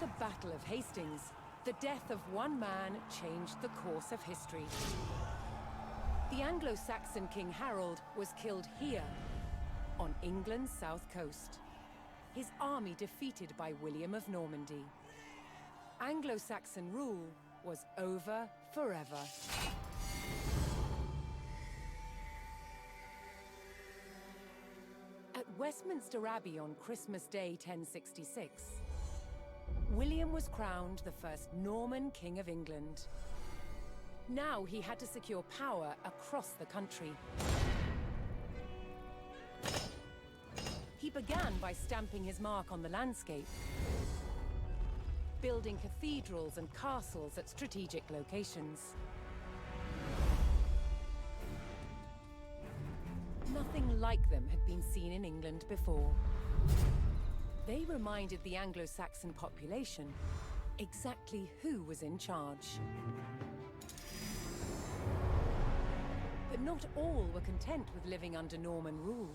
the Battle of Hastings, the death of one man changed the course of history. The Anglo-Saxon King Harold was killed here, on England's south coast. His army defeated by William of Normandy. Anglo-Saxon rule was over forever. At Westminster Abbey on Christmas Day 1066, William was crowned the first Norman King of England. Now he had to secure power across the country. He began by stamping his mark on the landscape, building cathedrals and castles at strategic locations. Nothing like them had been seen in England before. They reminded the Anglo-Saxon population exactly who was in charge. But not all were content with living under Norman rule.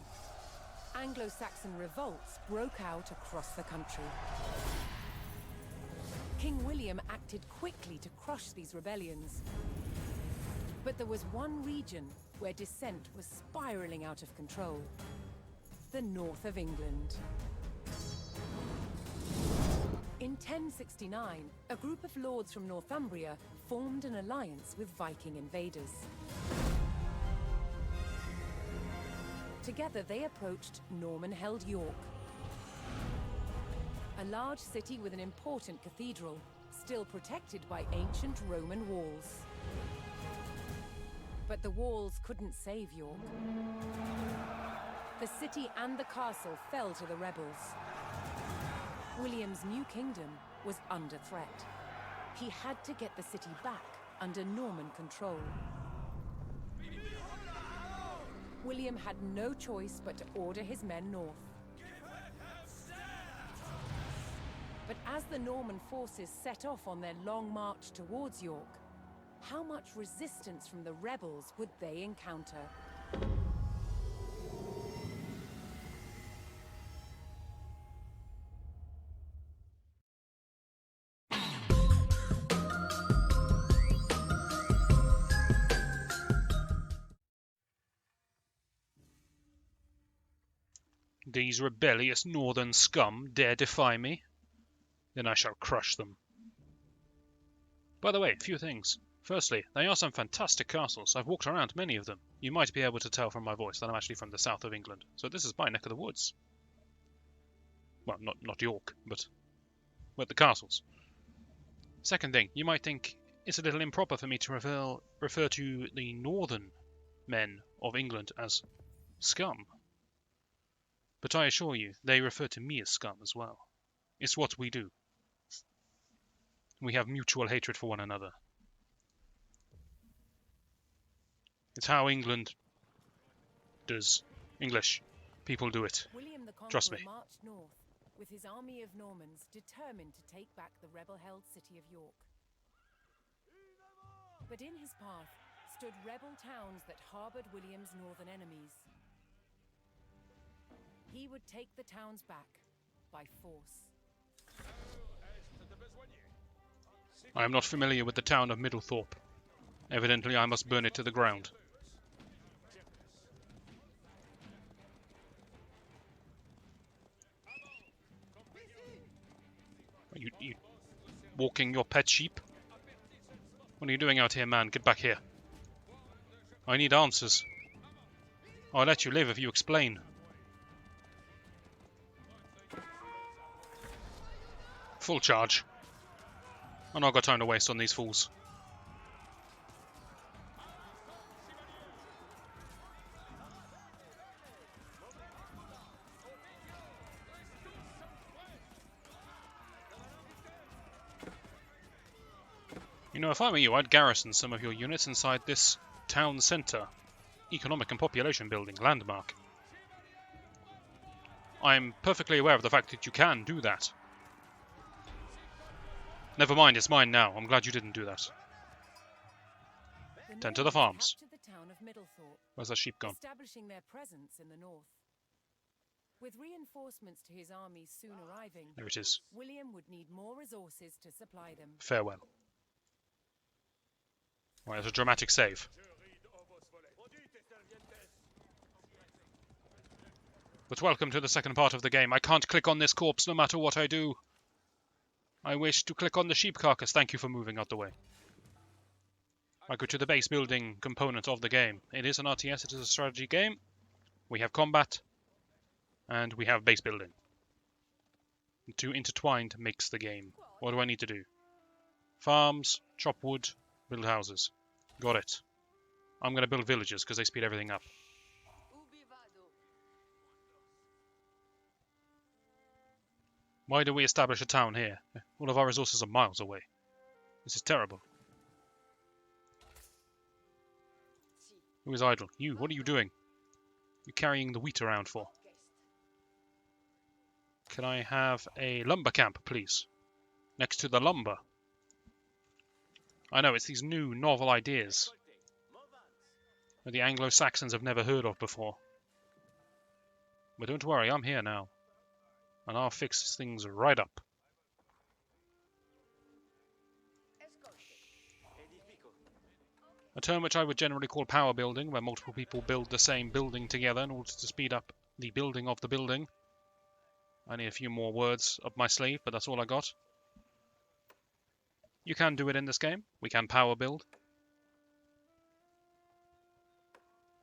Anglo-Saxon revolts broke out across the country. King William acted quickly to crush these rebellions. But there was one region where dissent was spiraling out of control: the north of England. In 1069, a group of lords from Northumbria formed an alliance with Viking invaders. Together they approached Norman-held York, a large city with an important cathedral, still protected by ancient Roman walls. But the walls couldn't save York. The city and the castle fell to the rebels. William's new kingdom was under threat. He had to get the city back under Norman control. William had no choice but to order his men north. But as the Norman forces set off on their long march towards York, how much resistance from the rebels would they encounter? These rebellious northern scum dare defy me? Then I shall crush them. By the way, a few things. Firstly, they are some fantastic castles. I've walked around many of them. You might be able to tell from my voice that I'm actually from the south of England, so this is my neck of the woods. Well, not York, but the castles. Second thing, you might think it's a little improper for me to refer to the northern men of England as scum. But I assure you, they refer to me as scum as well. It's what we do. We have mutual hatred for one another. It's how England does. English people do it. William the Trust me. Conqueror marched north with his army of Normans determined to take back the rebel-held city of York. But in his path stood rebel towns that harbored William's northern enemies. He would take the towns back by force. I am not familiar with the town of Middlethorpe. Evidently I must burn it to the ground. Are you walking your pet sheep? What are you doing out here, man? Get back here. I need answers. I'll let you live if you explain. Full charge. I've not got time to waste on these fools. You know, if I were you, I'd garrison some of your units inside this town centre. Economic and population building, landmark. I'm perfectly aware of the fact that you can do that. Never mind, it's mine now. I'm glad you didn't do that. Tend to the farms. The town of Middlethorpe, Where's that sheep gone? establishing their presence in the north. With reinforcements to his armies soon arriving, There it is. William would need more resources to supply them. Farewell. Right, that's a dramatic save. But welcome to the second part of the game. I can't click on this corpse no matter what I do. I wish to click on the sheep carcass. Thank you for moving out the way. I go to the base building component of the game. It is an RTS, it is a strategy game. We have combat, and we have base building. The two intertwined makes the game. What do I need to do? Farms, chop wood, build houses. Got it. I'm going to build villages because they speed everything up. Why do we establish a town here? All of our resources are miles away. This is terrible. Who is idle? You, what are you doing? You're carrying the wheat around for. Can I have a lumber camp, please? Next to the lumber. I know, it's these new, novel ideas that the Anglo-Saxons have never heard of before. But don't worry, I'm here now. And I'll fix things right up. A term which I would generally call power building, where multiple people build the same building together in order to speed up the building of the building. I need a few more words up my sleeve, but that's all I got. You can do it in this game. We can power build.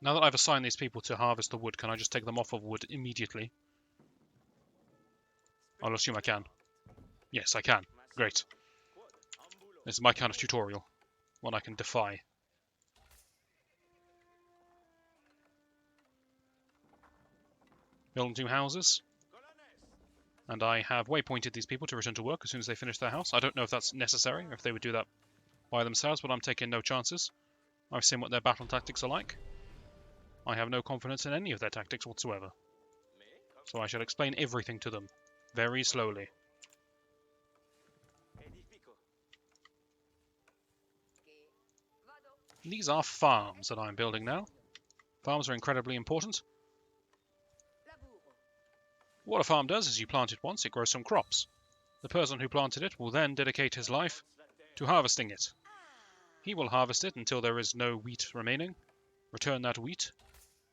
Now that I've assigned these people to harvest the wood, can I just take them off of wood immediately? I'll assume I can. Yes, I can. Great. This is my kind of tutorial. One I can defy. Build 2 houses. And I have waypointed these people to return to work as soon as they finish their house. I don't know if that's necessary, or if they would do that by themselves, but I'm taking no chances. I've seen what their battle tactics are like. I have no confidence in any of their tactics whatsoever. So I shall explain everything to them, very slowly. These are farms that I'm building now. Farms are incredibly important. What a farm does is you plant it once, it grows some crops. The person who planted it will then dedicate his life to harvesting it. He will harvest it until there is no wheat remaining, return that wheat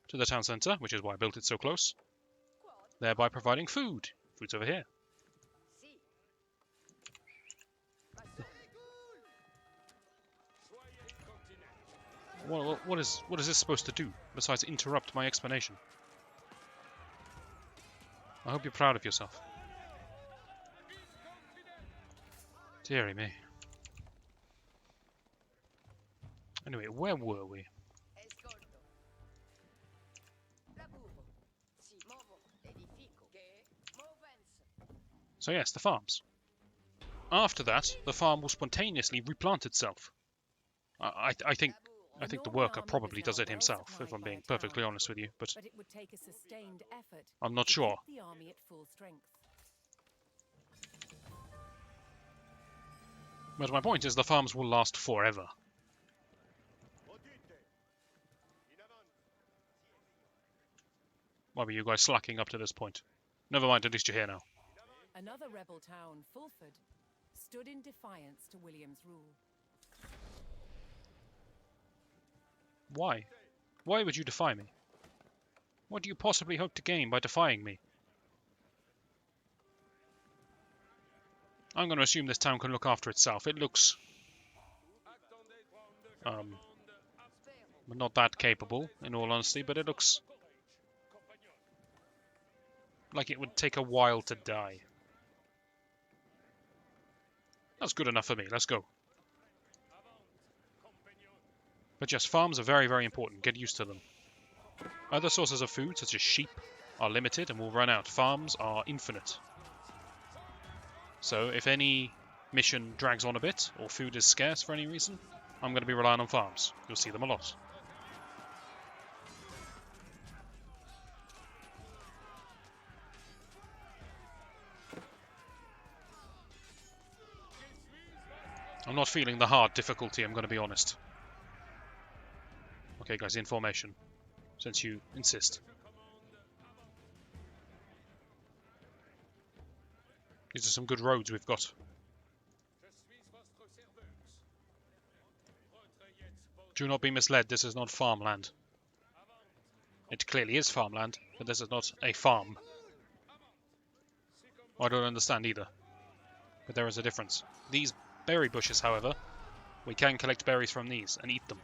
to the town centre, which is why I built it so close, thereby providing food. Food's over here. What is this supposed to do, besides interrupt my explanation? I hope you're proud of yourself. Deary me. Anyway, where were we? So yes, the farms. After that, the farm will spontaneously replant itself. I think the worker probably does it himself, if I'm being perfectly honest with you, but it would take a sustained effort I'm not to sure. keep the army at full strength. But my point is the farms will last forever. Why were you guys slacking up to this point? Never mind, at least you're here now. Another rebel town, Fulford, stood in defiance to William's rule. Why? Why would you defy me? What do you possibly hope to gain by defying me? I'm going to assume this town can look after itself. It looks... not that capable, in all honesty, but it looks... like it would take a while to die. That's good enough for me. Let's go. But yes, farms are very, very important. Get used to them. Other sources of food, such as sheep, are limited and will run out. Farms are infinite. So if any mission drags on a bit, or food is scarce for any reason, I'm going to be relying on farms. You'll see them a lot. I'm not feeling the hard difficulty, I'm going to be honest. Okay guys, in formation, since you insist. These are some good roads we've got. Do not be misled, this is not farmland. It clearly is farmland, but this is not a farm. I don't understand either. But there is a difference. These berry bushes, however, we can collect berries from these and eat them.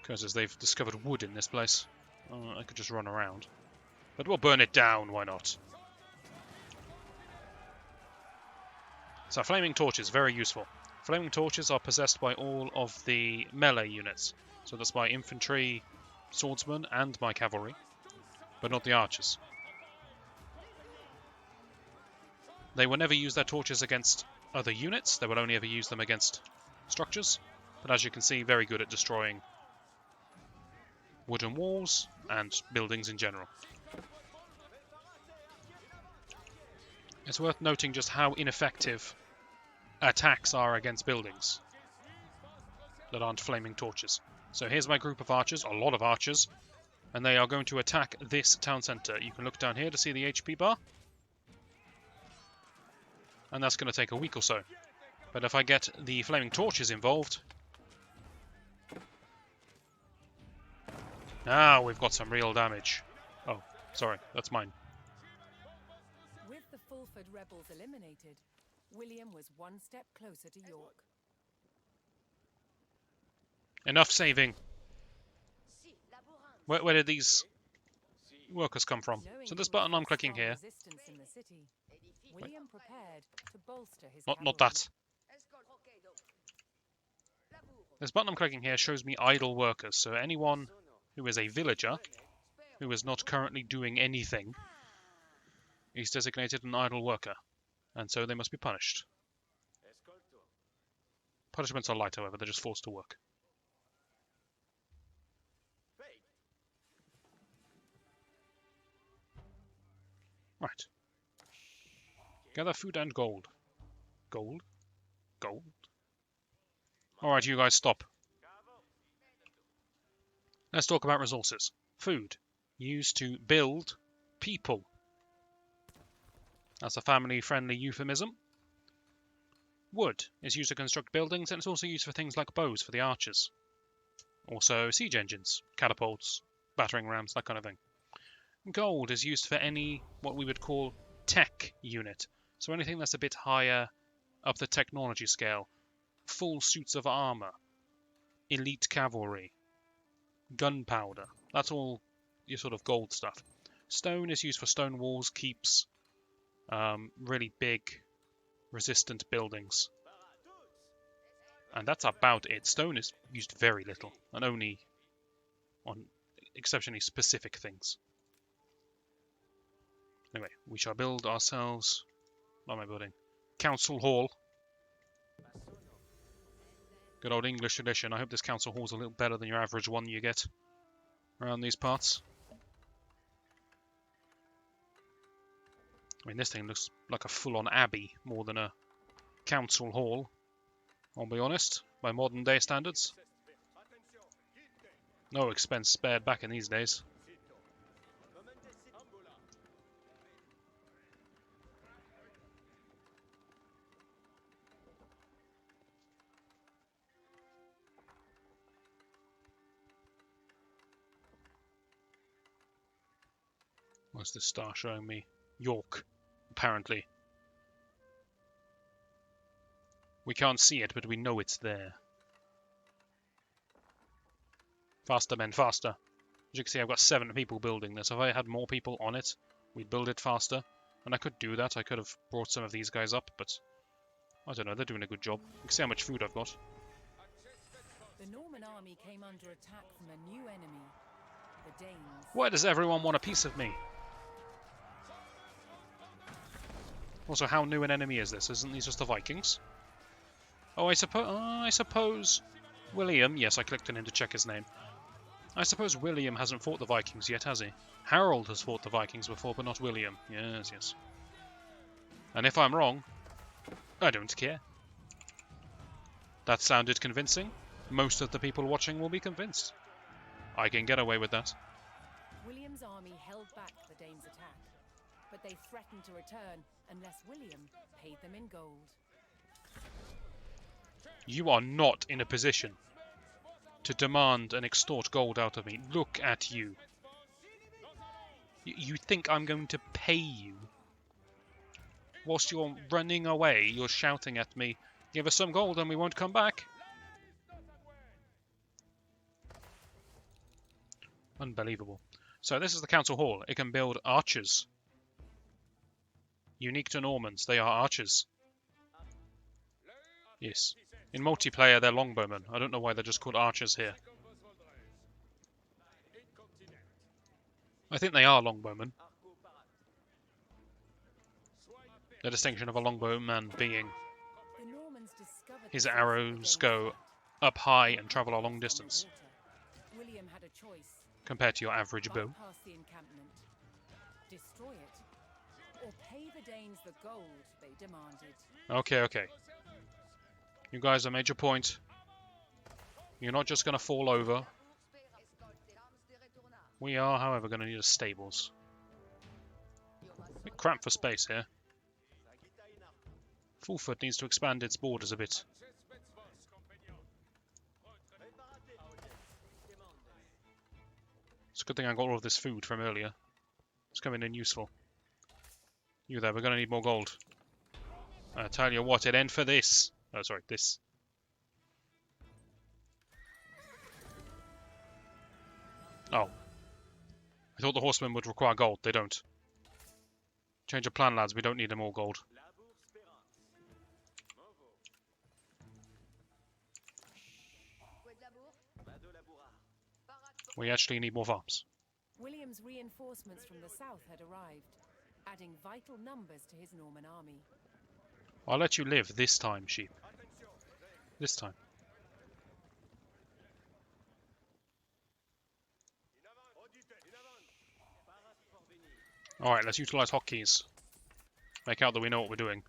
Because as they've discovered wood in this place, I could just run around. But we'll burn it down, why not? So flaming torches, very useful. Flaming torches are possessed by all of the melee units. So that's my infantry, swordsmen, and my cavalry. But not the archers. They will never use their torches against other units. They will only ever use them against structures. But as you can see, very good at destroying wooden walls and buildings in general. It's worth noting just how ineffective attacks are against buildings that aren't flaming torches. So here's my group of archers, a lot of archers, and they are going to attack this town centre. You can look down here to see the HP bar. And that's going to take a week or so. But if I get the flaming torches involved... Now we've got some real damage. Oh, sorry, that's mine. With the Fulford rebels eliminated, William was one step closer to York. Enough saving. Where did these workers come from? So this button I'm clicking here. William prepared to bolster his Not that. This button I'm clicking here shows me idle workers. So anyone who is a villager who is not currently doing anything is designated an idle worker. And so they must be punished. Punishments are light, however, they're just forced to work. Right. Gather food and gold. Gold? Gold? Alright, you guys stop. Let's talk about resources. Food. Used to build people. That's a family-friendly euphemism. Wood is used to construct buildings, and it's also used for things like bows for the archers. Also siege engines, catapults, battering rams, that kind of thing. Gold is used for any, what we would call, tech unit. So anything that's a bit higher up the technology scale. Full suits of armor, elite cavalry, gunpowder. That's all your sort of gold stuff. Stone is used for stone walls, keeps, really big, resistant buildings. And that's about it. Stone is used very little, and only on exceptionally specific things. Anyway, we shall build ourselves... What am I building? Council Hall. Good old English tradition. I hope this council hall's a little better than your average one you get around these parts. I mean, this thing looks like a full-on abbey more than a council hall, I'll be honest, by modern day standards. No expense spared back in these days. What's this star showing me? York, apparently. We can't see it, but we know it's there. Faster, men, faster. As you can see, I've got 7 people building this. If I had more people on it, we'd build it faster. And I could do that. I could have brought some of these guys up, but I don't know. They're doing a good job. You can see how much food I've got. The Norman army came under attack from a new enemy, the Danes. Why does everyone want a piece of me? Also, how new an enemy is this? Isn't these just the Vikings? Oh, I suppose William... Yes, I clicked on him to check his name. I suppose William hasn't fought the Vikings yet, has he? Harold has fought the Vikings before, but not William. Yes, yes. And if I'm wrong, I don't care. That sounded convincing. Most of the people watching will be convinced. I can get away with that. William's army held back the Danes' attack. but they threatened to return unless William paid them in gold. You are not in a position to demand and extort gold out of me. Look at you. You think I'm going to pay you? Whilst you're running away, you're shouting at me, give us some gold and we won't come back. Unbelievable. So this is the council hall. It can build archers. Unique to Normans, they are archers. Yes. In multiplayer, they're longbowmen. I don't know why they're just called archers here. I think they are longbowmen. The distinction of a longbowman being his arrows go up high and travel a long distance, William had a choice: compared to your average bow. bypass the encampment, destroy it, or pay the Danes the gold they demanded. Okay. You guys have made your point. You're not just going to fall over. We are, however, going to need a stables. A bit cramped for space here. Fullfoot needs to expand its borders a bit. It's a good thing I got all of this food from earlier. It's coming in useful. You there, we're going to need more gold. I tell you what, it end for this. Oh, sorry, this. Oh. I thought the horsemen would require gold. They don't. Change of plan, lads. We don't need more gold. We actually need more farms. William's reinforcements from the south had arrived, adding vital numbers to his Norman army. I'll let you live this time, sheep. This time. Alright, let's utilize hotkeys. Make out that we know what we're doing.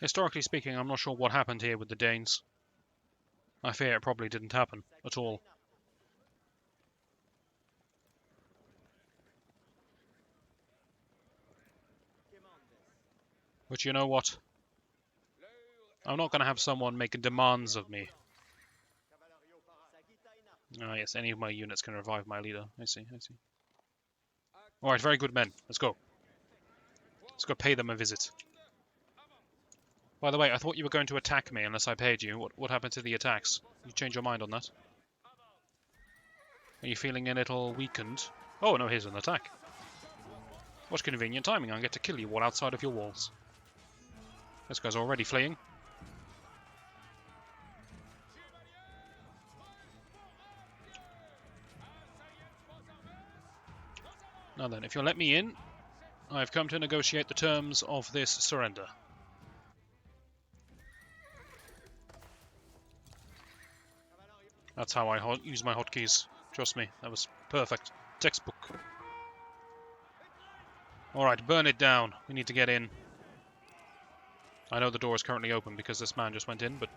Historically speaking, I'm not sure what happened here with the Danes. I fear it probably didn't happen at all. But you know what? I'm not going to have someone making demands of me. Ah, yes, any of my units can revive my leader. I see. Alright, very good men. Let's go. Let's go pay them a visit. By the way, I thought you were going to attack me unless I paid you. What happened to the attacks? You changed your mind on that? Are you feeling a little weakened? Oh, no, here's an attack. What convenient timing. I get to kill you all outside of your walls. This guy's already fleeing. Now then, if you'll let me in, I've come to negotiate the terms of this surrender. That's how I use my hotkeys. Trust me, that was perfect. Textbook. Alright, burn it down. We need to get in. I know the door is currently open because this man just went in, but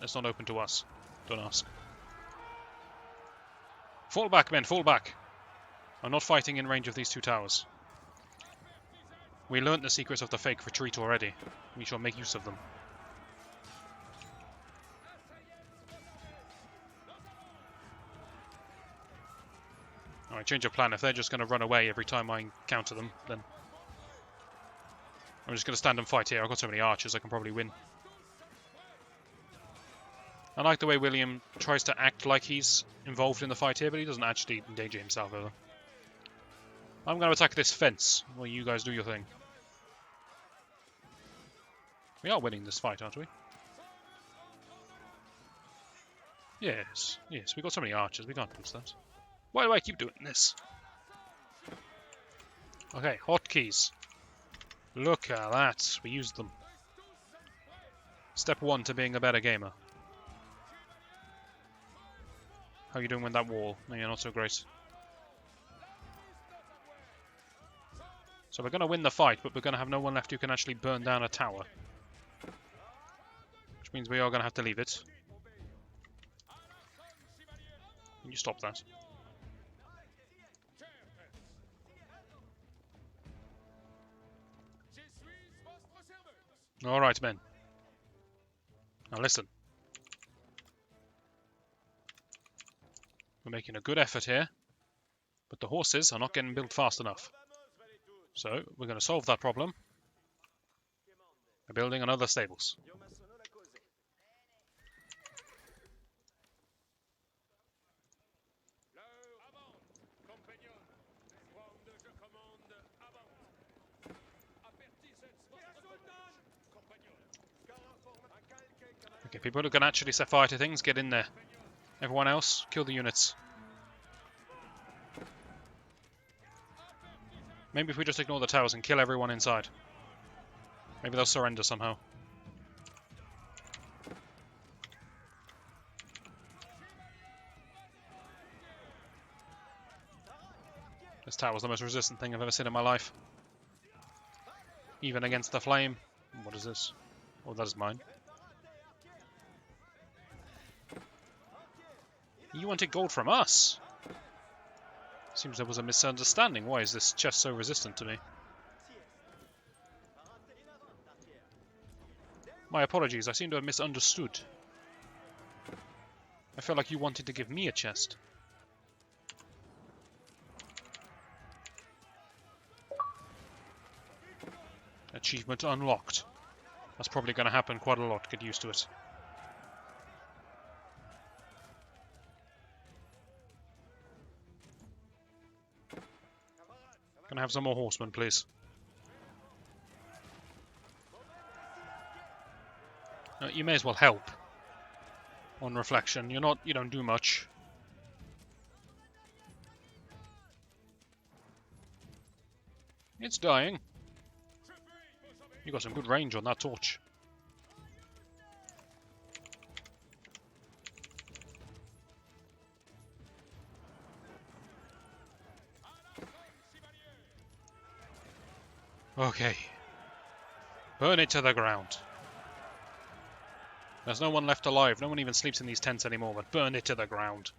it's not open to us. Don't ask. Fall back, men, fall back. I'm not fighting in range of these two towers. We learnt the secrets of the fake retreat already. We shall make use of them. Alright, change of plan. If they're just going to run away every time I encounter them, then I'm just going to stand and fight here. I've got so many archers, I can probably win. I like the way William tries to act like he's involved in the fight here, but he doesn't actually endanger himself ever. I'm going to attack this fence while you guys do your thing. We are winning this fight, aren't we? Yes, we've got so many archers, we can't lose that. Why do I keep doing this? Okay, hotkeys. Look at that, we used them. Step 1 to being a better gamer. How are you doing with that wall? No, you're not so great. So we're going to win the fight, but we're going to have no one left who can actually burn down a tower. Which means we are going to have to leave it. Can you stop that? Alright, men. Now listen. We're making a good effort here, but the horses are not getting built fast enough. So we're going to solve that problem by building another stables. Okay, people who can actually set fire to things, get in there. Everyone else, kill the units. Maybe if we just ignore the towers and kill everyone inside. Maybe they'll surrender somehow. This tower's the most resistant thing I've ever seen in my life. Even against the flame. What is this? Oh, that is mine. You wanted gold from us? Seems there was a misunderstanding. Why is this chest so resistant to me? My apologies, I seem to have misunderstood. I felt like you wanted to give me a chest. Achievement unlocked. That's probably going to happen quite a lot. Get used to it. Can I have some more horsemen, please? You may as well help. On reflection, you don't do much. It's dying. You got some good range on that torch. Okay. Burn it to the ground. There's no one left alive. No one even sleeps in these tents anymore, but burn it to the ground.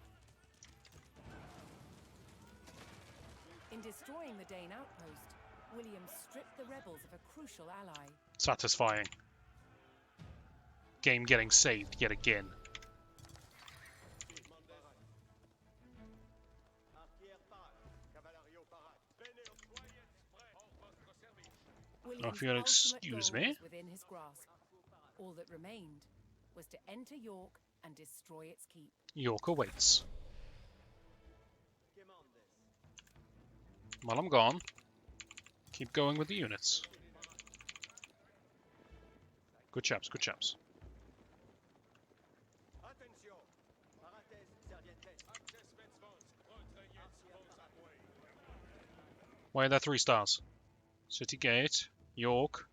In destroying the Dane outpost, William stripped the rebels of a crucial ally. Satisfying. Game getting saved yet again. Oh, if you'll excuse me. Within his grasp. All that remained was to enter York and destroy its keep. York awaits. While I'm gone, keep going with the units. Good chaps, good chaps. Why are there 3 stars? City Gate, York,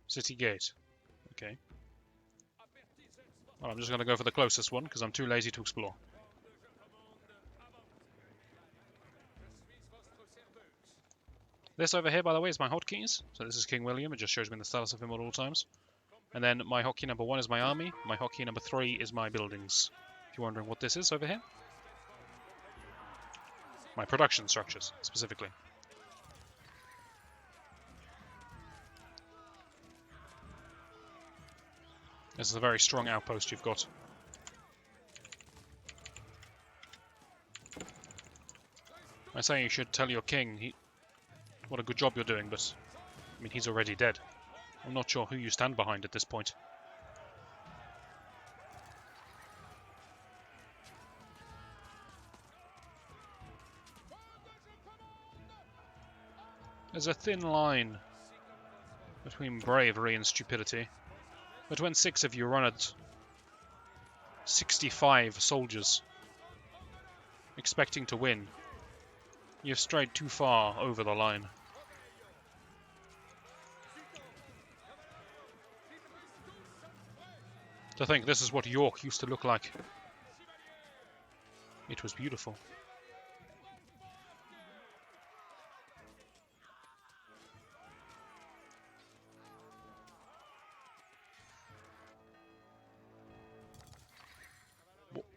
City Gate. Okay. Well, I'm just going to go for the closest one because I'm too lazy to explore. This over here, by the way, is my hotkeys. So this is King William. It just shows me the status of him at all times. And then my hotkey number 1 is my army. My hotkey number 3 is my buildings. If you're wondering what this is over here. My production structures, specifically. This is a very strong outpost you've got. I say you should tell your king what a good job you're doing, but I mean, he's already dead. I'm not sure who you stand behind at this point. There's a thin line between bravery and stupidity. But when 6 of you run at 65 soldiers, expecting to win, you've strayed too far over the line. To think this is what York used to look like. It was beautiful.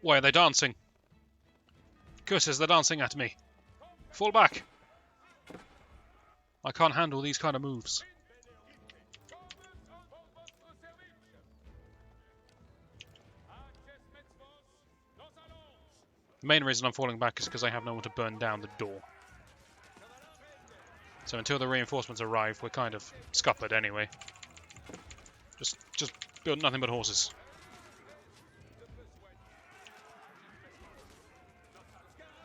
Why are they dancing? Curses, they're dancing at me. Fall back. I can't handle these kind of moves. The main reason I'm falling back is because I have no one to burn down the door. So until the reinforcements arrive, we're kind of scuppered anyway. Just build nothing but horses.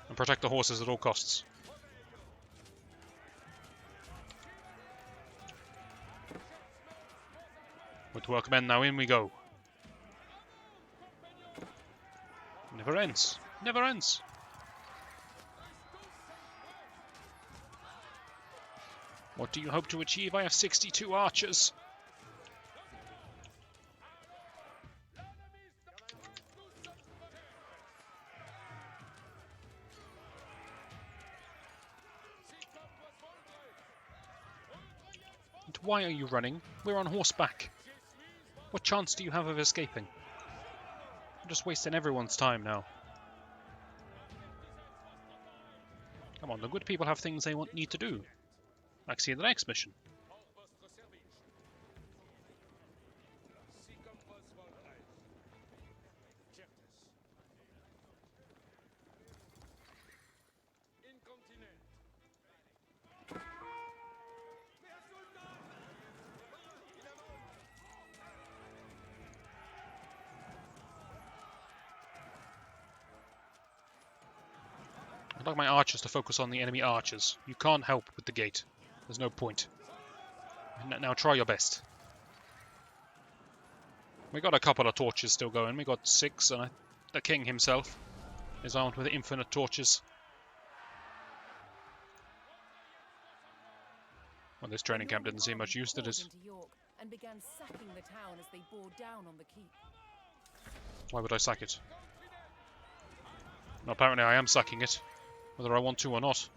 And protect the horses at all costs. With workmen now, in we go. Never ends. Never ends. What do you hope to achieve? I have 62 archers. And why are you running? We're on horseback. What chance do you have of escaping? I'm just wasting everyone's time now. Come on, the good people have things they need to do. Like see the next mission. I'd like my archers to focus on the enemy archers. You can't help with the gate. There's no point. Now try your best. We got a couple of torches still going. We got 6, and the king himself is armed with infinite torches. Well, this training camp didn't seem much use, did it? And began sacking the town as they bore down on the keep. Why would I sack it? Well, apparently I am sacking it, whether I want to or not.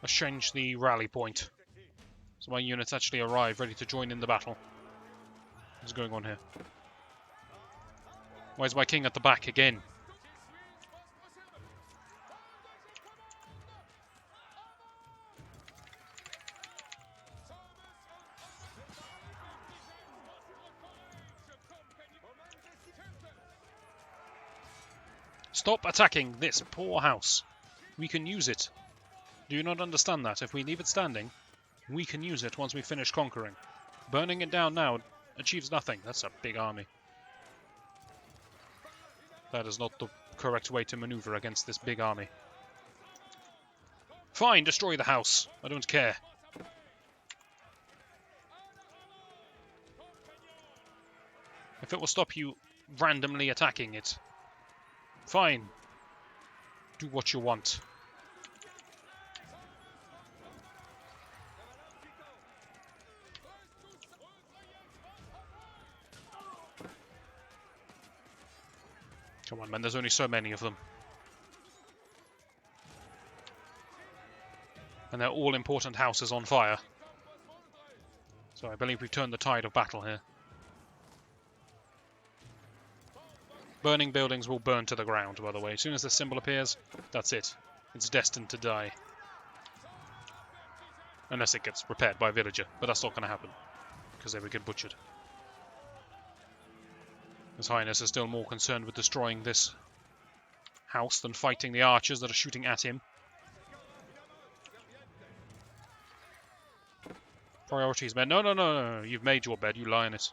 Let's change the rally point, so my units actually arrive ready to join in the battle. What's going on here? Why is my king at the back again? Stop attacking this poor house. We can use it. Do you not understand that? If we leave it standing, we can use it once we finish conquering. Burning it down now achieves nothing. That's a big army. That is not the correct way to maneuver against this big army. Fine, destroy the house. I don't care. If it will stop you randomly attacking it, fine. Do what you want. Come on, man, there's only so many of them. And they're all important houses on fire. So I believe we've turned the tide of battle here. Burning buildings will burn to the ground, by the way. As soon as the symbol appears, that's it. It's destined to die. Unless it gets repaired by a villager, but that's not going to happen, because they would get butchered. His Highness is still more concerned with destroying this house than fighting the archers that are shooting at him. Priorities, men. No, no, no, no. You've made your bed. You lie in it.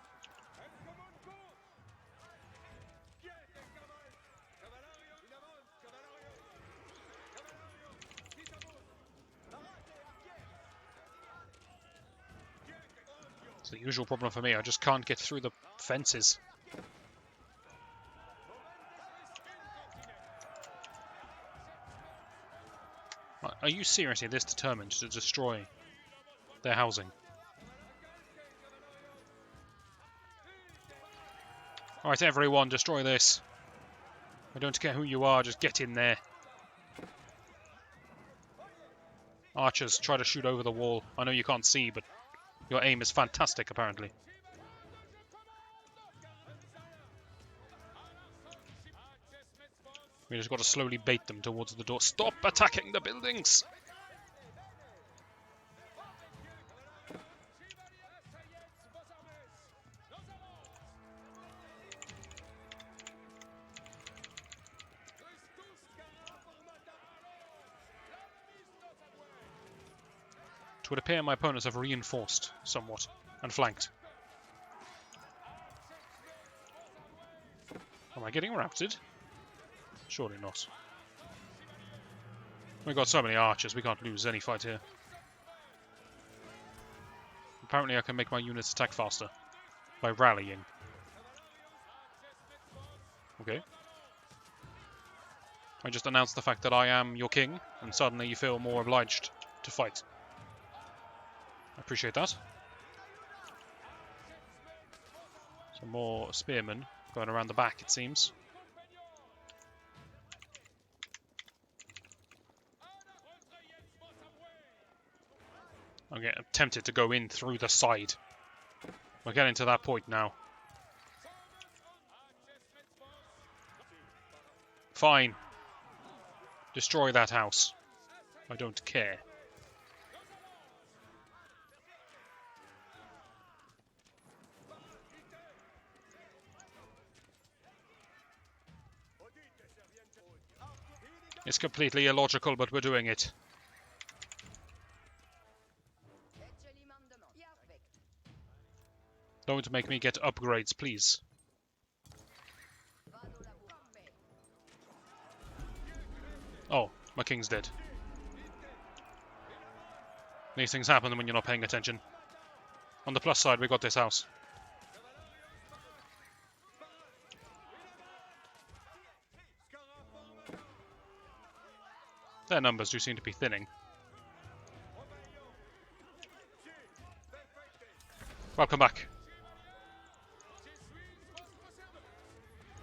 It's the usual problem for me. I just can't get through the fences. Are you seriously this determined to destroy their housing? Alright, everyone, destroy this. I don't care who you are, just get in there. Archers, try to shoot over the wall. I know you can't see, but your aim is fantastic, apparently. We just got to slowly bait them towards the door. Stop attacking the buildings! It would appear my opponents have reinforced somewhat and flanked. Am I getting routed? Surely not. We've got so many archers, we can't lose any fight here. Apparently I can make my units attack faster by rallying. Okay. I just announced the fact that I am your king, and suddenly you feel more obliged to fight. I appreciate that. Some more spearmen going around the back, it seems. I'm getting tempted to go in through the side. We're getting to that point now. Fine. Destroy that house. I don't care. It's completely illogical, but we're doing it. Don't make me get upgrades, please. Oh, my king's dead. These things happen when you're not paying attention. On the plus side, we got this house. Their numbers do seem to be thinning. Welcome back.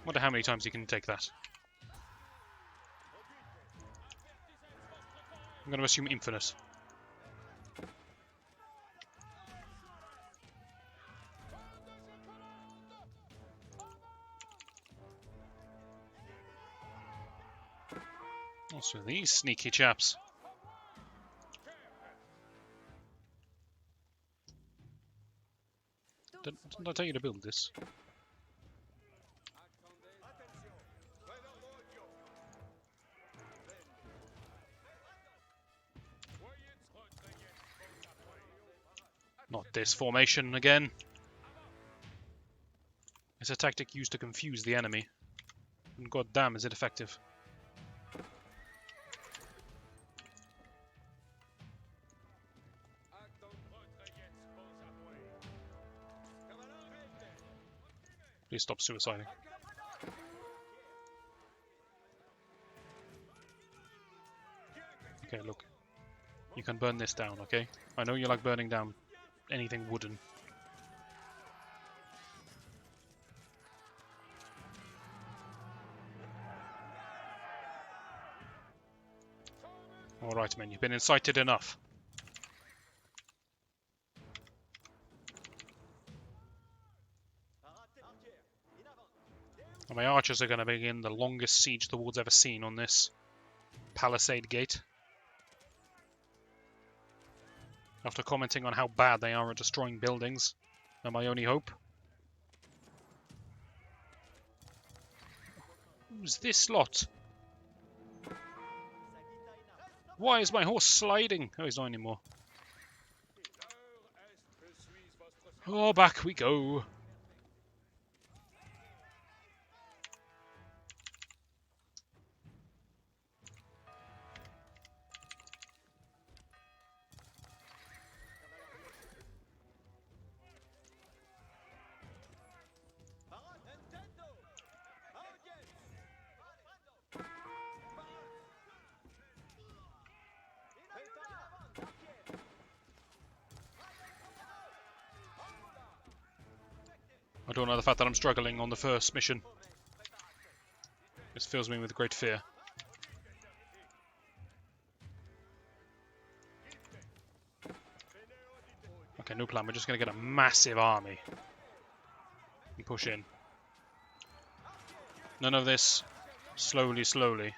Wonder how many times you can take that. I'm going to assume infinite. What's with these sneaky chaps? Didn't I tell you to build this? Not this formation again. It's a tactic used to confuse the enemy. And god damn is it effective. Please stop suiciding. Okay, look. You can burn this down, okay? I know you like burning down anything wooden. Alright, men, you've been incited enough. And my archers are going to begin the longest siege the ward's ever seen on this palisade gate. After commenting on how bad they are at destroying buildings, they're my only hope. Who's this lot? Why is my horse sliding? Oh, he's not anymore. Oh, back we go. I don't know the fact that I'm struggling on the first mission. This fills me with great fear. Okay, no plan. We're just going to get a massive army and push in. None of this Slowly, slowly.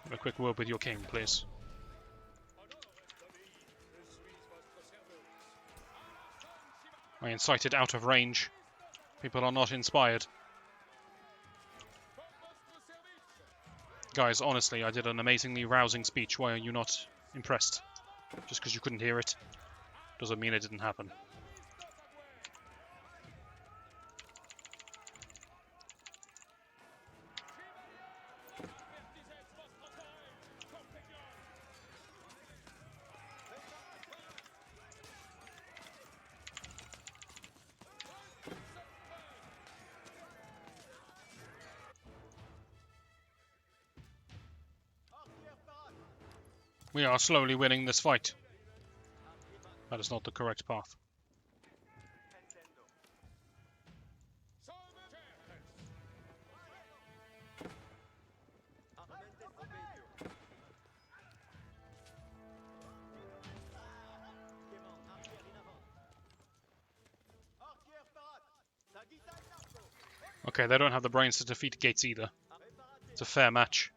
Have a quick word with your king, please. I incited out of range. People are not inspired. Guys, honestly, I did an amazingly rousing speech. Why are you not impressed? Just because you couldn't hear it doesn't mean it didn't happen. We are slowly winning this fight. That is not the correct path. Okay, they don't have the brains to defeat Gates either. It's a fair match.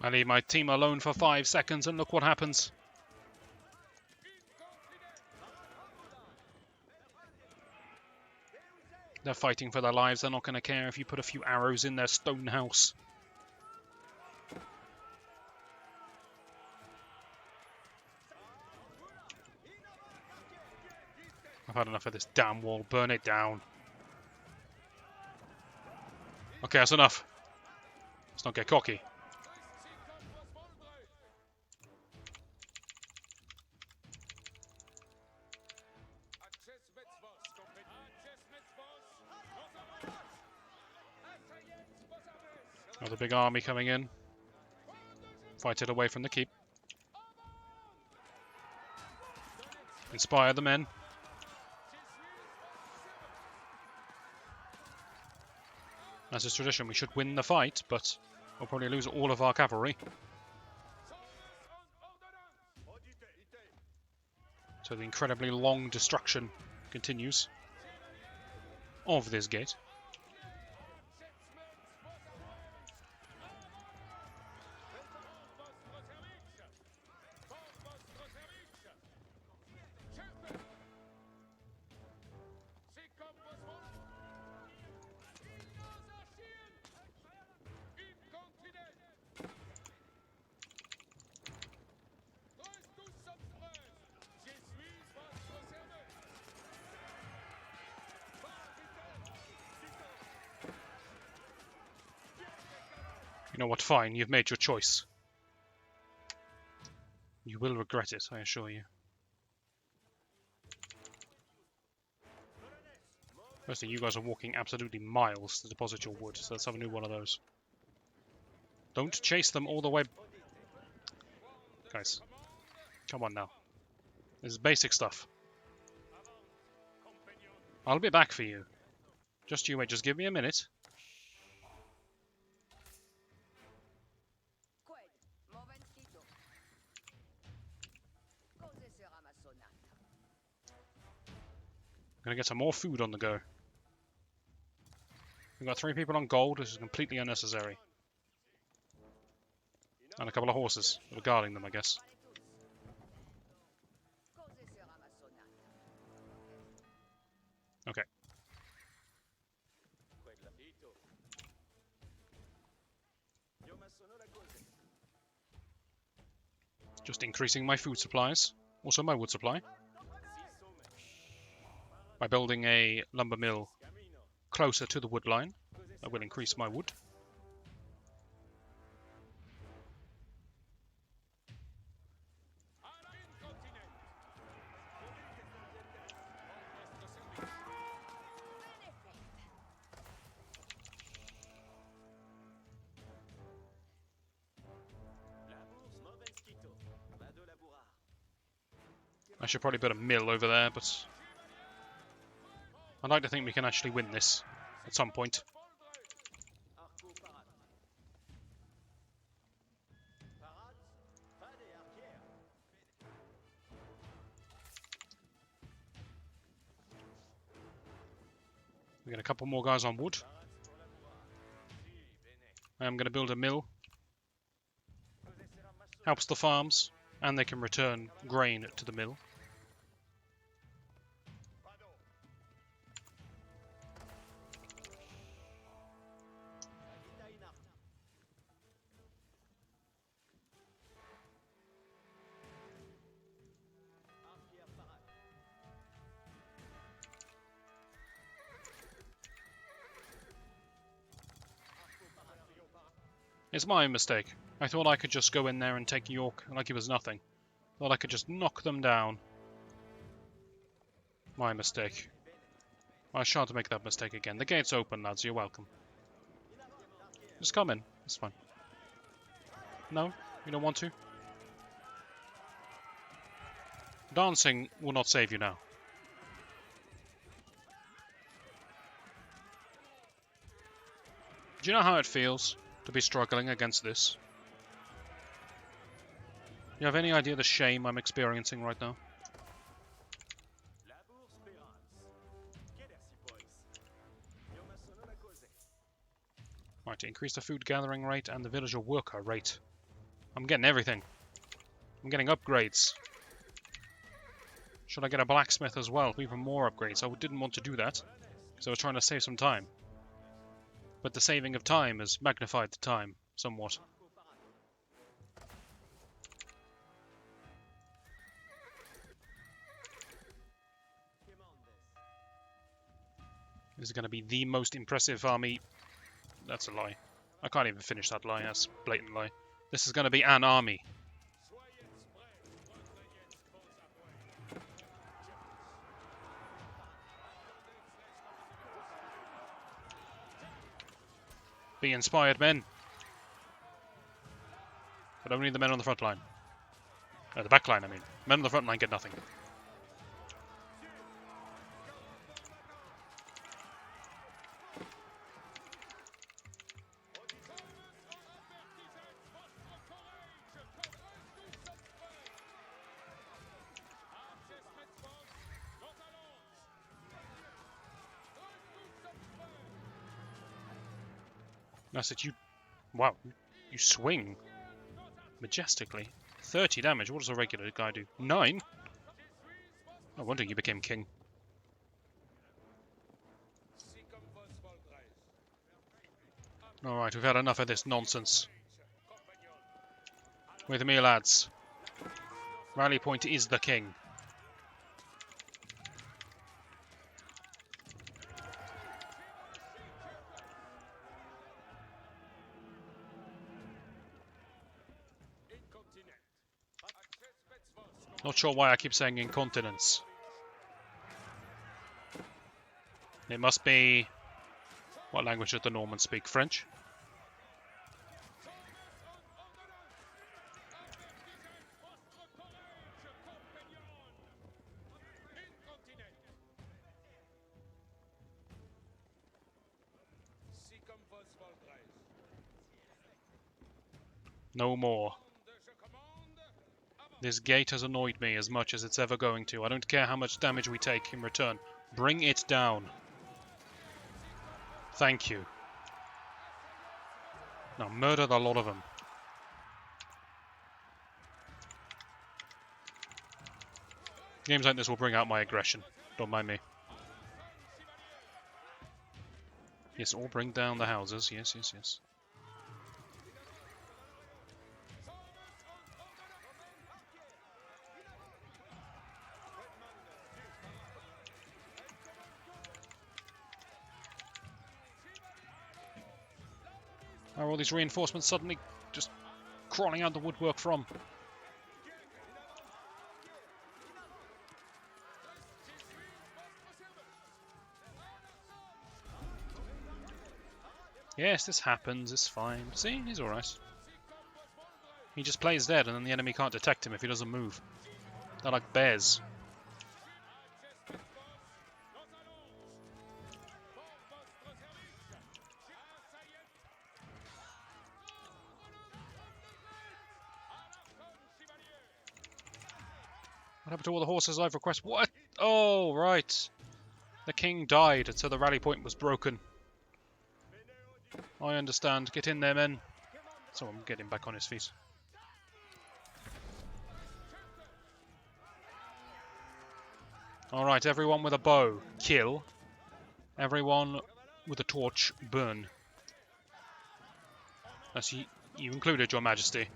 I leave my team alone for 5 seconds and look what happens. They're fighting for their lives. They're not going to care if you put a few arrows in their stone house. I've had enough of this damn wall. Burn it down. Okay, that's enough. Let's not get cocky. Another big army coming in. Fight it away from the keep. Inspire the men. As is tradition, we should win the fight, but we'll probably lose all of our cavalry. So the incredibly long destruction continues of this gate. You know what, fine, you've made your choice. You will regret it, I assure you. Firstly, you guys are walking absolutely miles to deposit your wood, so let's have a new one of those. Don't chase them all the way... Guys, come on now. This is basic stuff. I'll be back for you. Just you wait, just give me a minute. I'm gonna get some more food on the go. We've got 3 people on gold, which is completely unnecessary. And a couple of horses that are guarding them, I guess. Okay. Just increasing my food supplies. Also my wood supply. By building a lumber mill closer to the wood line, that will increase my wood. I should probably put a mill over there, but I'd like to think we can actually win this at some point. We get a couple more guys on wood. I am going to build a mill. Helps the farms, and they can return grain to the mill. It's my mistake. I thought I could just go in there and take York like it was nothing. Thought I could just knock them down. My mistake. I shan't make that mistake again. The gate's open, lads. You're welcome. Just come in. It's fine. No? You don't want to? Dancing will not save you now. Do you know how it feels to be struggling against this? You have any idea the shame I'm experiencing right now? Right, increase the food gathering rate and the villager worker rate. I'm getting everything. I'm getting upgrades. Should I get a blacksmith as well for even more upgrades? I didn't want to do that, because I was trying to save some time. But the saving of time has magnified the time somewhat. This is going to be the most impressive army. That's a lie. I can't even finish that lie. That's a blatant lie. This is going to be an army. Be inspired, men. But only the men on the front line. The back line, I mean. Men on the front line get nothing. That's it, you... Wow, you swing majestically. 30 damage, what does a regular guy do? 9? No wonder you became king. Alright, we've had enough of this nonsense. With me, lads. Rally point is the king. Not sure why I keep saying incontinence. It must be... What language did the Normans speak? French? No more. This gate has annoyed me as much as it's ever going to. I don't care how much damage we take in return. Bring it down. Thank you. Now murder the lot of them. Games like this will bring out my aggression. Don't mind me. Yes, all bring down the houses. Yes, yes, yes. Where are all these reinforcements suddenly just crawling out the woodwork from? Yes, this happens, it's fine. See, he's alright. He just plays dead and then the enemy can't detect him if he doesn't move. They're like bears. What happened to all the horses I've requested? What? Oh, right. The king died, so the rally point was broken. I understand. Get in there, men. Someone get him back on his feet. Alright, everyone with a bow, kill. Everyone with a torch, burn. That's you included, Your Majesty.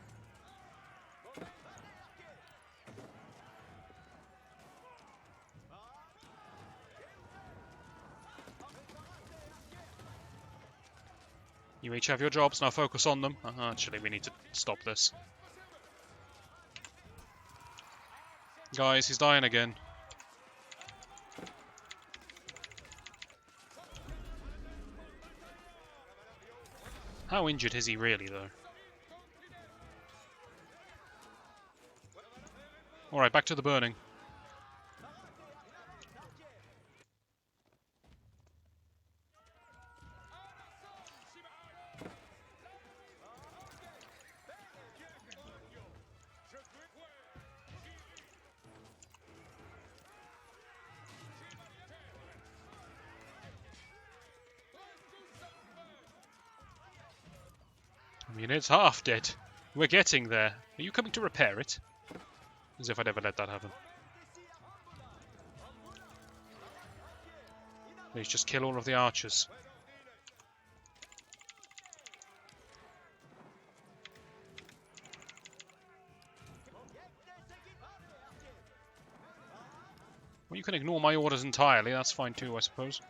You each have your jobs, now focus on them. Actually, we need to stop this. Guys, he's dying again. How injured is he really, though? Alright, back to the burning. I mean, it's half dead. We're getting there. Are you coming to repair it? As if I'd ever let that happen. Please just kill all of the archers. Well, you can ignore my orders entirely. That's fine too, I suppose.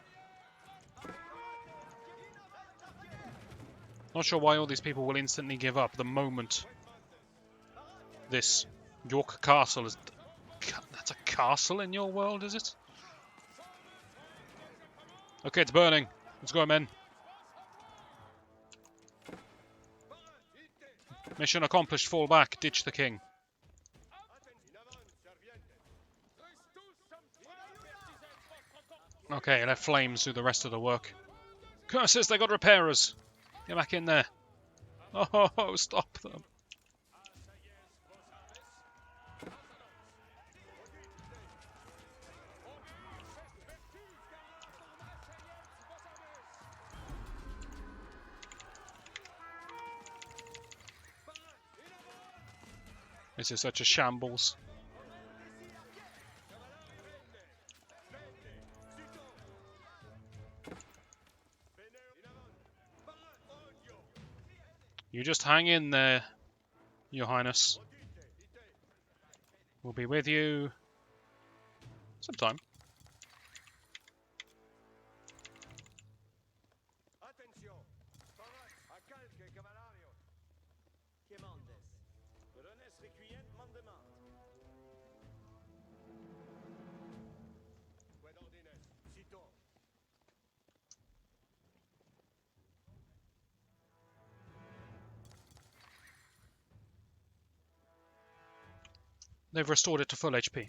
Not sure why all these people will instantly give up the moment this York Castle is... That's a castle in your world, is it? Okay, it's burning. Let's go, men. Mission accomplished. Fall back. Ditch the king. Okay, left flames do the rest of the work. Curses, they got repairers. Get back in there. Oh, stop them. This is such a shambles. You just hang in there, Your Highness. We'll be with you sometime. They've restored it to full HP.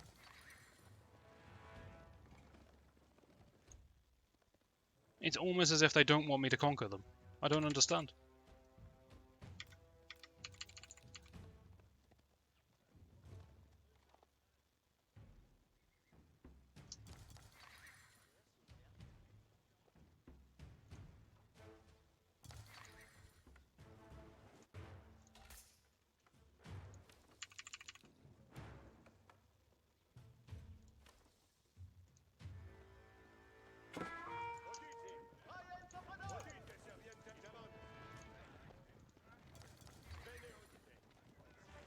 It's almost as if they don't want me to conquer them. I don't understand.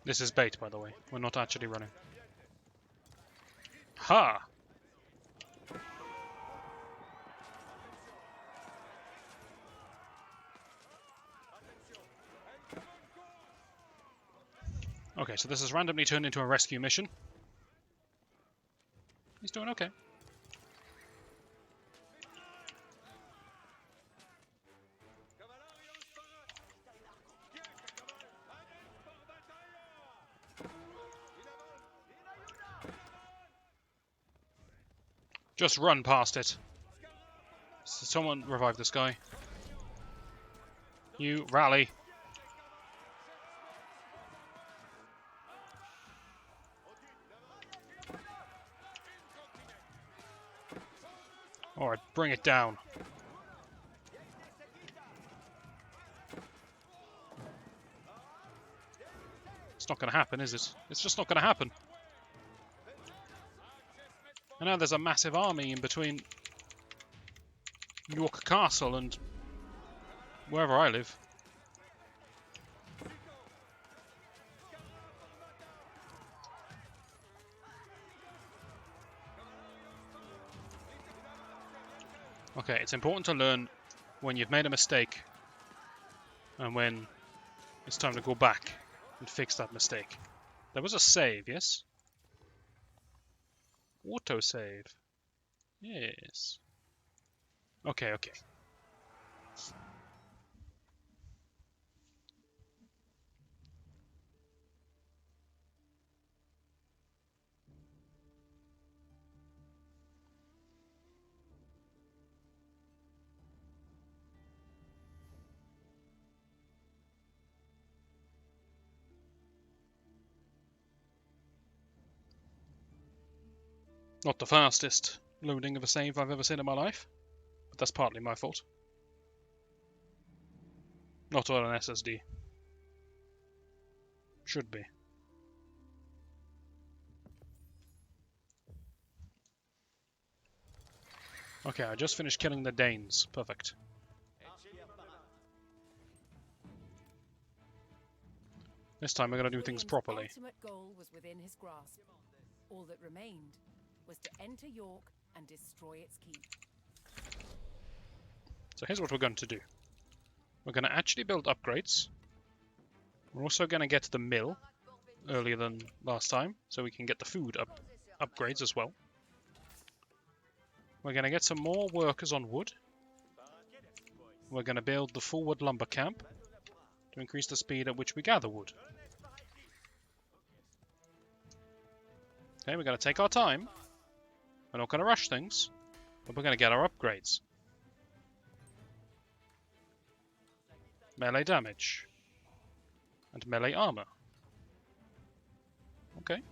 This is bait, by the way. We're not actually running. Ha! Okay, so this has randomly turned into a rescue mission. He's doing okay. Just run past it. Someone revive this guy. You, rally. Alright, bring it down. It's not going to happen, is it? It's just not going to happen. And now there's a massive army in between York Castle and wherever I live. Okay, it's important to learn when you've made a mistake and when it's time to go back and fix that mistake. There was a save, yes? Autosave. Yes. Okay, okay. Not the fastest loading of a save I've ever seen in my life, but that's partly my fault. Not on an SSD. Should be. Okay, I just finished killing the Danes. Perfect. This time we're going to do things properly. William's ultimate goal was within his grasp. All that remained was to enter York and destroy its keep. So here's what we're going to do. We're going to actually build upgrades. We're also going to get to the mill earlier than last time, so we can get the food upgrades as well. We're going to get some more workers on wood. We're going to build the forward lumber camp to increase the speed at which we gather wood. Okay, we're going to take our time. We're not going to rush things, but we're going to get our upgrades. Melee damage. And melee armor. Okay.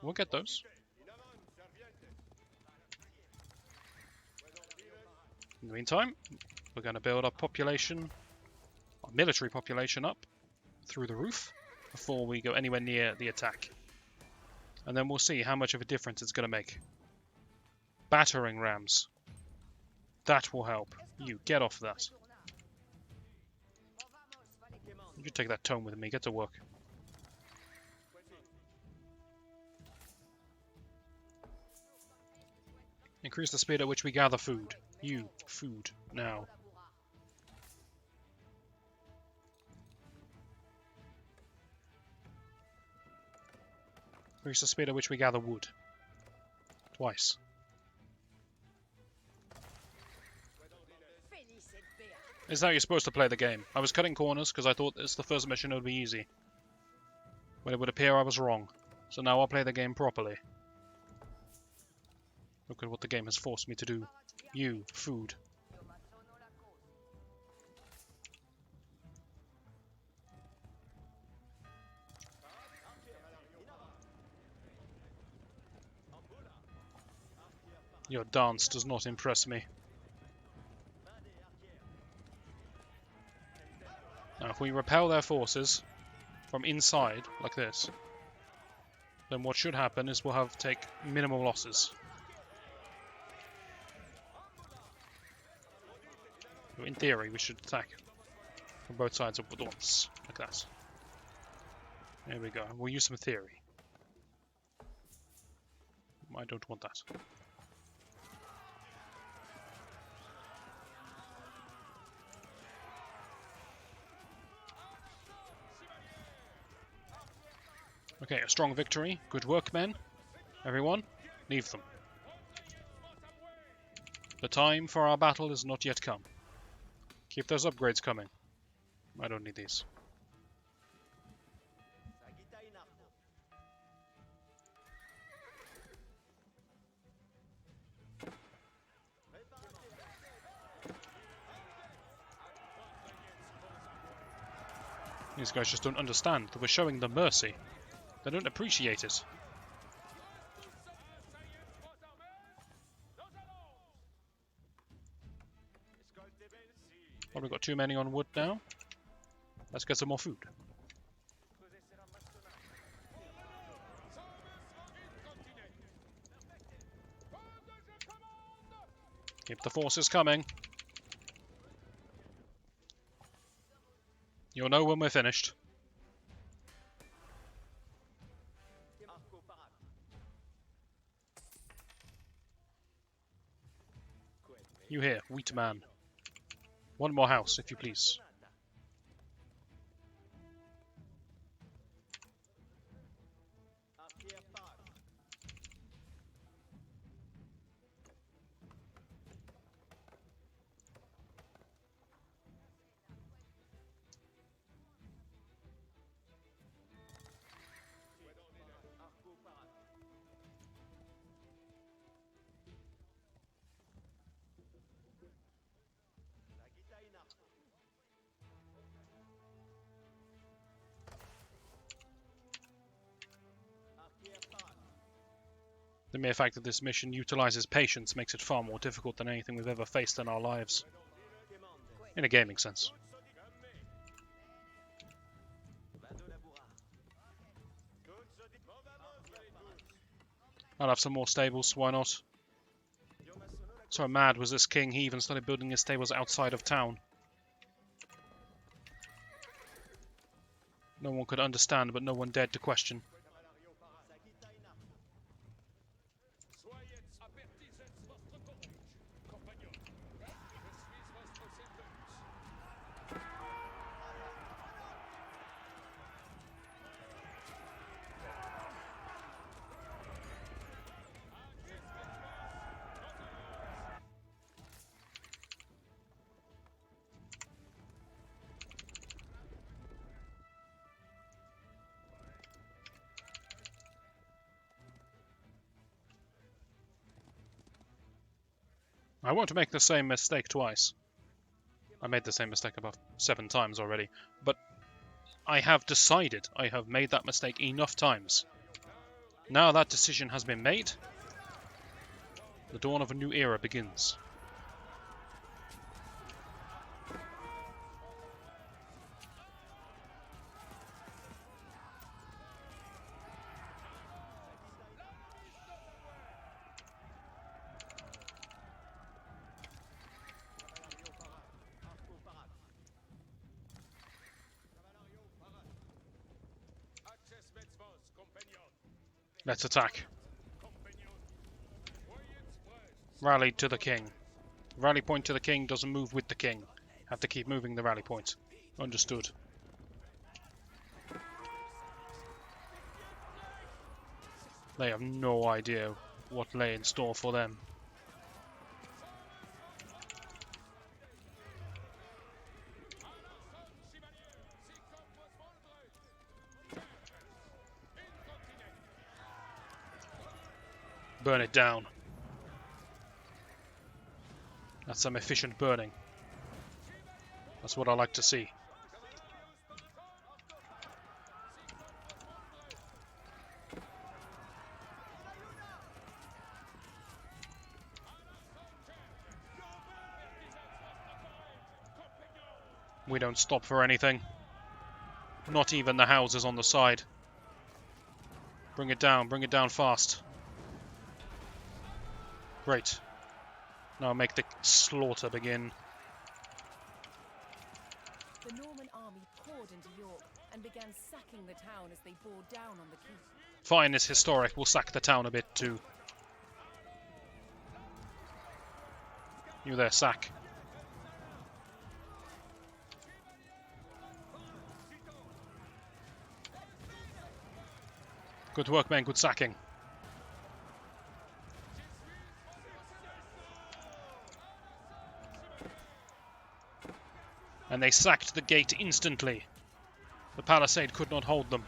We'll get those. In the meantime, we're going to build our population, our military population up through the roof before we go anywhere near the attack. And then we'll see how much of a difference it's going to make. Battering rams. That will help. You, get off that. You take that tome with me. Get to work. Increase the speed at which we gather food. You, food, now. Increase the speed at which we gather wood. Twice. Is how you're supposed to play the game. I was cutting corners because I thought it's the first mission it would be easy. But it would appear I was wrong. So now I'll play the game properly. Look at what the game has forced me to do. You, food. Your dance does not impress me. Now, if we repel their forces from inside, like this, then what should happen is we'll take minimal losses. In theory, we should attack from both sides at once, like that. There we go. We'll use some theory. I don't want that. Okay, a strong victory. Good work, men. Everyone, leave them. The time for our battle is not yet come. Keep those upgrades coming. I don't need these. These guys just don't understand that we're showing them mercy. They don't appreciate it. Probably got too many on wood now. Let's get some more food. Keep the forces coming. You'll know when we're finished. You here, wheat man. One more house, if you please. The mere fact that this mission utilizes patience makes it far more difficult than anything we've ever faced in our lives. In a gaming sense. I'll have some more stables, why not? So mad was this king, he even started building his stables outside of town. No one could understand, but no one dared to question. I won't make the same mistake twice. I made the same mistake about 7 times already, but I have decided I have made that mistake enough times. Now that decision has been made, the dawn of a new era begins. Let's attack. Rally to the king. Rally point to the king doesn't move with the king. Have to keep moving the rally point. Understood. They have no idea what lay in store for them. Burn it down. That's some efficient burning. That's what I like to see. We don't stop for anything. Not even the houses on the side. Bring it down fast. Great. Now make the slaughter begin. The Norman army poured into York and began sacking the town as they bore down on the keep. Fine is historic, we'll sack the town a bit too. You there, sack. Good work, men. Good sacking. And they sacked the gate instantly. The palisade could not hold them,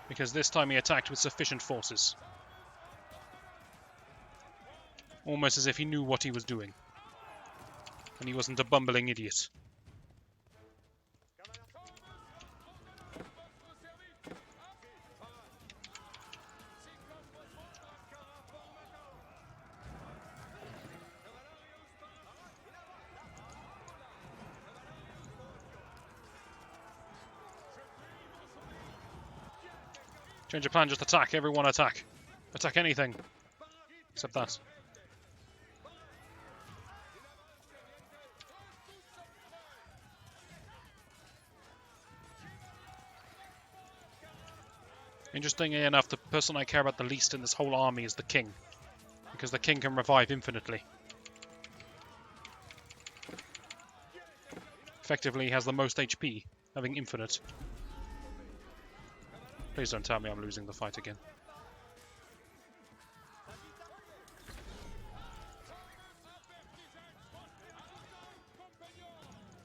because this time he attacked with sufficient forces. Almost as if he knew what he was doing. And he wasn't a bumbling idiot. Change of plan, just attack. Everyone attack. Attack anything. Except that. Interestingly enough, the person I care about the least in this whole army is the king. Because the king can revive infinitely. Effectively, he has the most HP, having infinite. Please don't tell me I'm losing the fight again.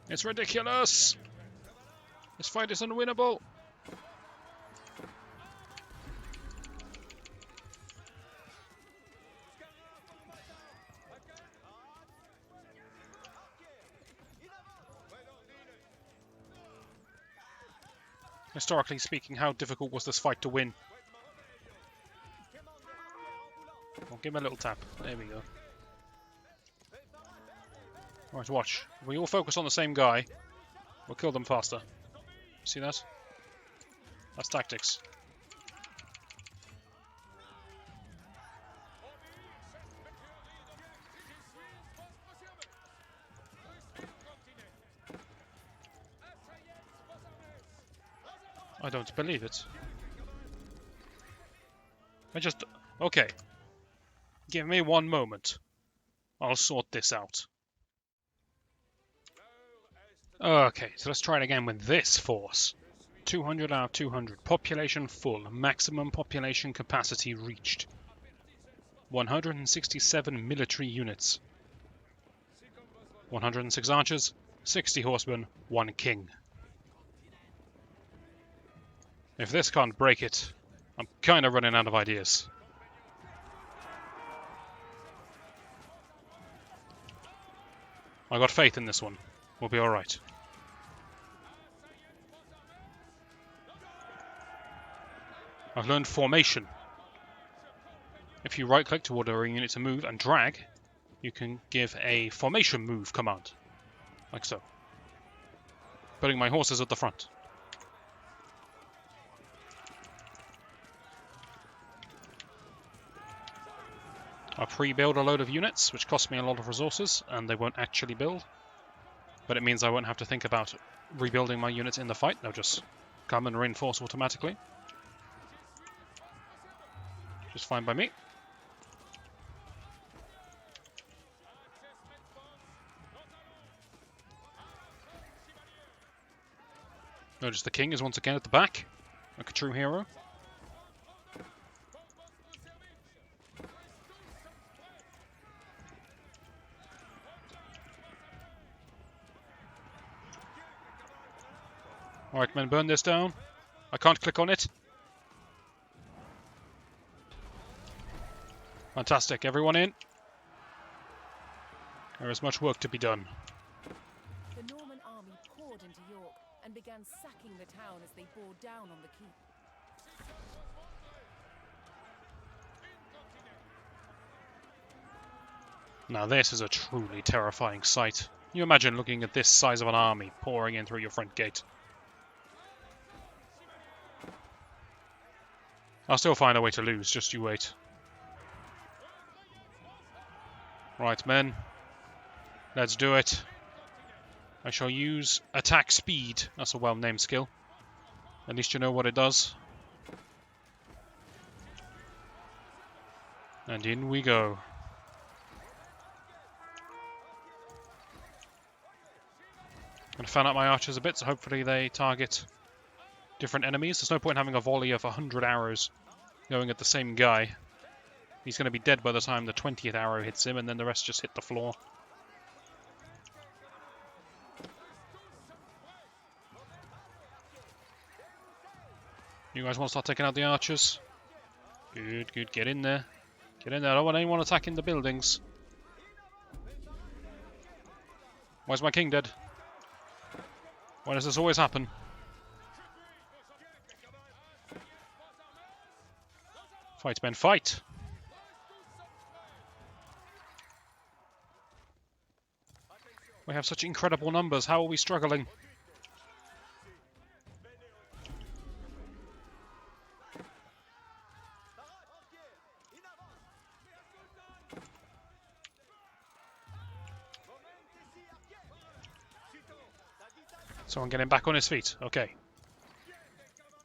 It's ridiculous! This fight is unwinnable! Historically speaking, how difficult was this fight to win? I'll give him a little tap. There we go. Right, watch. If we all focus on the same guy, we'll kill them faster. See that? That's tactics. I don't believe it. Okay. Give me one moment. I'll sort this out. Okay, so let's try it again with this force. 200 out of 200. Population full. Maximum population capacity reached. 167 military units. 106 archers, 60 horsemen, 1 king. If this can't break it, I'm kind of running out of ideas. I got faith in this one. We'll be alright. I've learned formation. If you right-click to order a unit to move and drag, you can give a formation move command. Like so. Putting my horses at the front. I'll pre-build a load of units, which cost me a lot of resources, and they won't actually build. But it means I won't have to think about rebuilding my units in the fight. They'll just come and reinforce automatically. Just fine by me. Notice the king is once again at the back, like a true hero. Alright, men, burn this down. I can't click on it. Fantastic, everyone in. There is much work to be done. The Norman army poured into York and began sacking the town as they bore down on the keep. Now this is a truly terrifying sight. You imagine looking at this size of an army pouring in through your front gate. I'll still find a way to lose, just you wait. Right, men. Let's do it. I shall use attack speed. That's a well-named skill. At least you know what it does. And in we go. I'm going to fan out my archers a bit, so hopefully they target different enemies. There's no point in having a volley of 100 arrows going at the same guy. He's going to be dead by the time the 20th arrow hits him, and then the rest just hit the floor. You guys want to start taking out the archers? Good, good. Get in there. Get in there. I don't want anyone attacking the buildings. Why's my king dead? Why does this always happen? Fight, men, fight! We have such incredible numbers. How are we struggling? Someone get him back on his feet. Okay.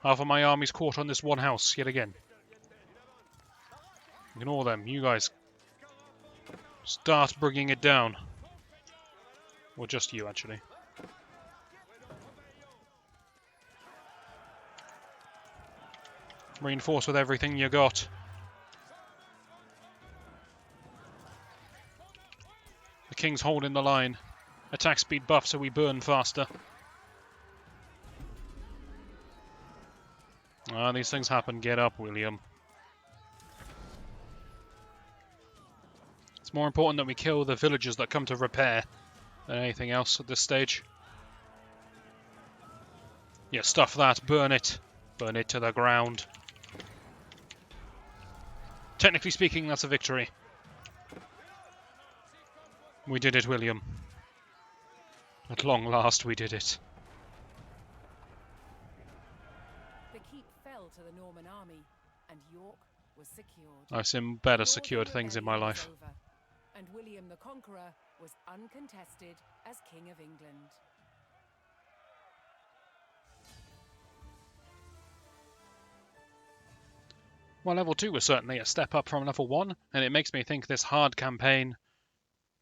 Half of my army's caught on this one house yet again. Ignore them. You guys start bringing it down. Or just you, actually. Reinforce with everything you got. The king's holding the line. Attack speed buff so we burn faster. Ah, these things happen. Get up, William. It's more important that we kill the villagers that come to repair than anything else at this stage. Yeah, stuff that. Burn it. Burn it to the ground. Technically speaking, that's a victory. We did it, William. At long last, we did it. The keep fell to the Norman army, and York was secured. I've seen better secured things in my life. Over, and William the Conqueror was uncontested as King of England. Well, level 2 was certainly a step up from level 1, and it makes me think this hard campaign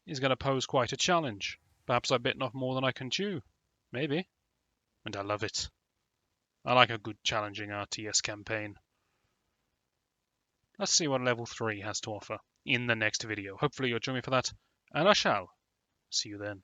is going to pose quite a challenge. Perhaps I've bitten off more than I can chew. Maybe. And I love it. I like a good challenging RTS campaign. Let's see what level 3 has to offer in the next video. Hopefully you'll join me for that, and I shall see you then.